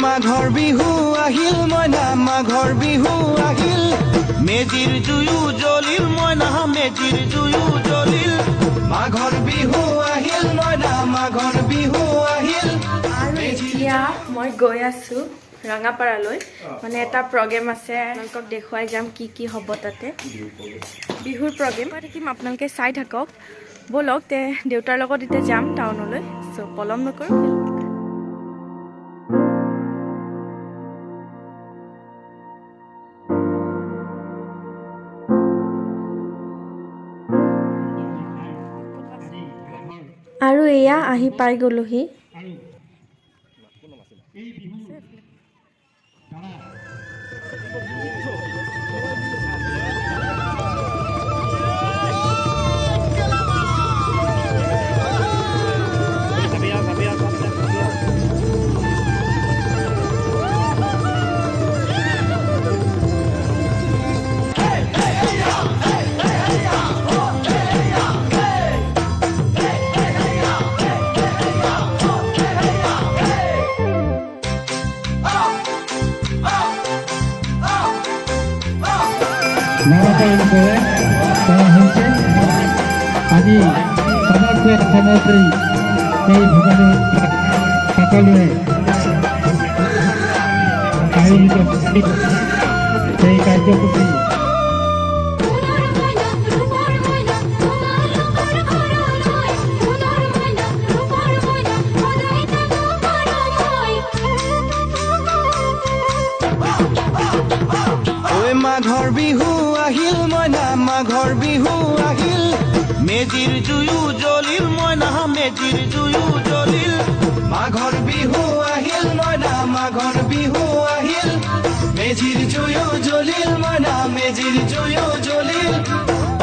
মাঘৰ বিহু আহিল মইনা মাঘৰ বিহু আহিল মেজিৰ জুয়ু জ্বলিল মইনা মেজিৰ জুয়ু জ্বলিল মাঘৰ বিহু আহিল মইনা মাঘৰ বিহু আহিল। আৰু এতিয়া মই গৈ আছো ৰঙাপাৰালৈ মানে এটা প্ৰগ্ৰেম আছে আপোনালোকক দেখুৱাই যাম কি কি হ'ব তাতে বিহুৰ প্ৰগ্ৰেম থাকিম আপোনালোকে চাই থাকক ব'লক তে দেউতাৰ লগত এতিয়া যাম টাউনলৈ চ' পলম নকৰোঁ। আৰু এয়া আহি পাই গ'লোহি। আজি সমগ্ৰ অসমতে এই ভোগালী সকলোৱে আয়োজিত সেই কাৰ্যসূচী মাঘৰ বিহু আহিল মইনা মাঘৰ বিহু আহিল মেজিৰ জুয়ু জ্বলিল মইনা মেজিৰ জুয়ু জ্বলিল মাঘৰ বিহু আহিল মইনা মাঘৰ বিহু আহিল মেজিৰ জুয়ু জ্বলিল মইনা মেজিৰ জুয়ু জ্বলিল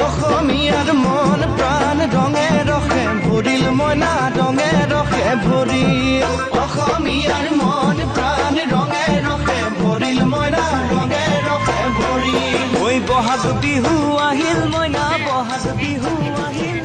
অসমীয়াৰ মন প্ৰাণ ৰঙে ৰখে ভৰিল মইনা ৰঙে ৰখে ভৰিল অসমীয়াৰ মন প্ৰাণ ৰঙে ৰখে ভৰিল মইনা ৰঙে ৰখে ভৰিল ঐ বহাগ বিহু আহিল মইনা বহাগ বিহু আহিল।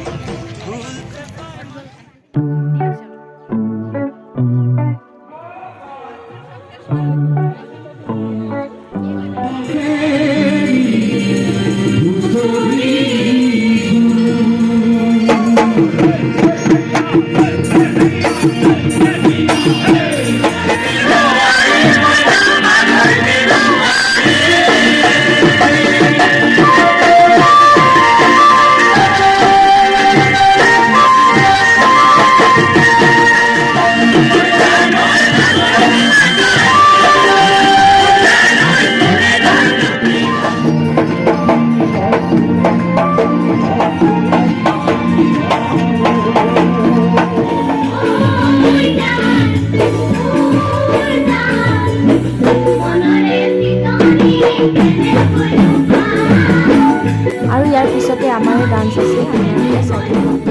আৰু ইয়াৰ পিছতে আমাৰ ডান্স আছে আপোনালোকে চাই থাকক।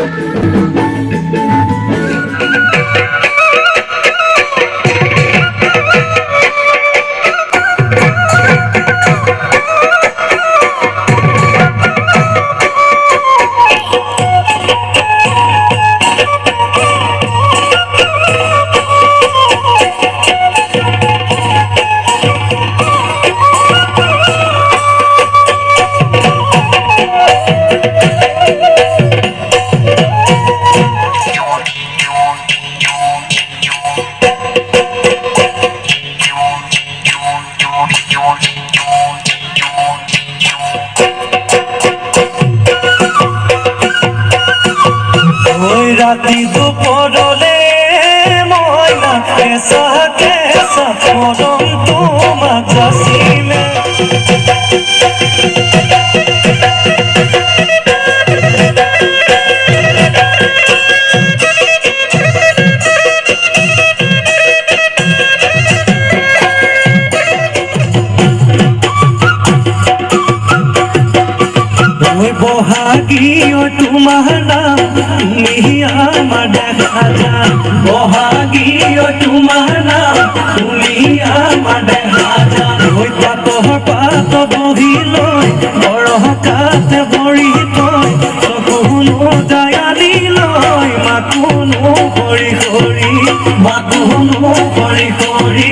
ৰাতি দুপৰলে মইনা কেঁচা কেঁচা মৰমটো মাজাছিলে বহাগীয় তোমাৰ নাম তুমি আমাৰ দেখা যান বহাগীয় তোমাৰ নাম তুমি আমাৰ দেখা যান ঐ পাতৰ পাত বহি লৈ বৰকাতে ভৰি তই চকুনো জায়ালি লৈ মাতুনো হৰি হৰি মাতুনো হৰি হৰি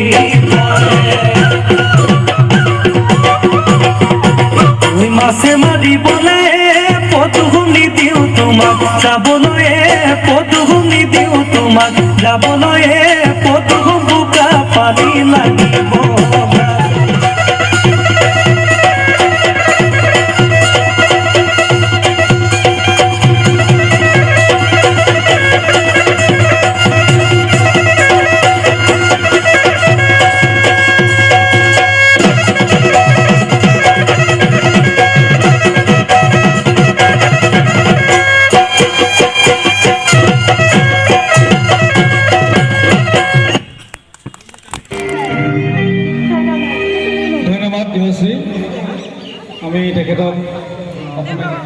মাছে মাৰিবলে পদুনি দিওঁ তোমাক যাবলৈ পদুনি দিওঁ তোমাক যাবলৈ পদু বোকা পানী লাগিব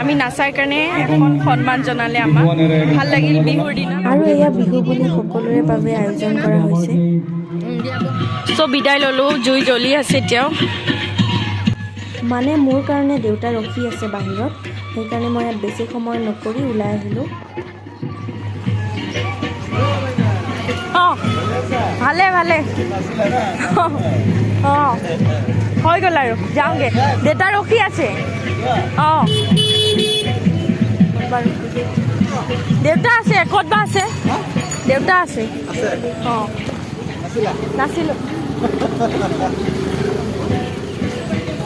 আমি নাচাৰ কাৰণে এখন সন্মান জনালে আমাক ভাল লাগিল বিহুৰ দিনা আৰু এয়া বিহু বুলি সকলোৰে বাবে আয়োজন কৰা হৈছে চ' বিদায় ল'লোঁ জুই জ্বলি আছে এতিয়াও মানে মোৰ কাৰণে দেউতা ৰখি আছে বাহিৰত সেইকাৰণে মই ইয়াত বেছি সময় নকৰি ওলাই আহিলোঁ অঁ ভালে ভালে অঁ হৈ গ'ল আৰু যাওঁগৈ দেউতা ৰখি আছে অঁ দেউতা আছে ক'ত বা আছে দেউতা আছে অঁ নাছিলোঁ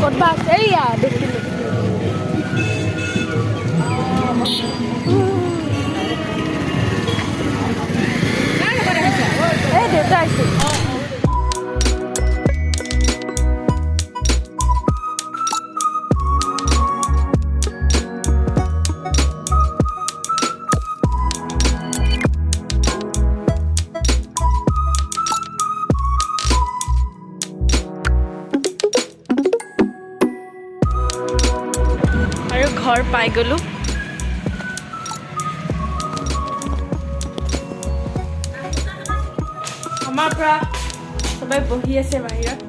ক'ত বা আছে এইয়া দেখিলোঁ এই দেউতা আছে ঘৰ পাই গ'লোঁ আমাৰ পৰা সবাই বহি আছে বাহিৰত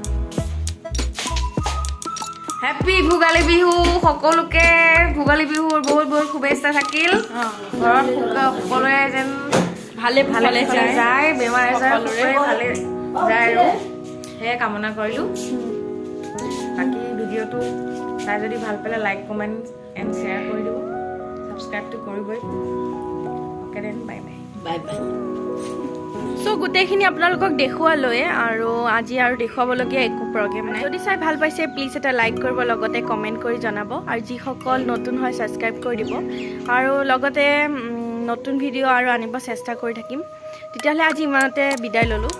হেপী ভোগালী বিহু সকলোকে ভোগালী বিহুৰ বহুত বহুত শুভেচ্ছা থাকিল ঘৰত সকলোৱে যেন ভালে ভালে যায় বেমাৰ আজাৰ সকলোৰে ভালে যায় আৰু সেয়ে কামনা কৰিলোঁ বাকী ভিডিঅ'টো চাই যদি ভাল পালে লাইক কমেণ্ট এণ্ড শ্বেয়াৰ কৰি দিব ছাবস্ক্ৰাইবটো কৰিবই okay then bye bye bye bye চ' গোটেইখিনি আপোনালোকক দেখুৱালৈ আৰু আজি আৰু দেখুৱাবলগীয়া একো প্ৰগ্ৰেম নাই যদি চাই ভাল পাইছে প্লিজ এটা লাইক কৰিব লগতে কমেণ্ট কৰি জনাব আৰু যিসকল নতুন হয় ছাবস্ক্ৰাইব কৰি দিব আৰু লগতে নতুন ভিডিঅ' আৰু আনিব চেষ্টা কৰি থাকিম তেতিয়াহ'লে আজি ইমানতে বিদায় ল'লোঁ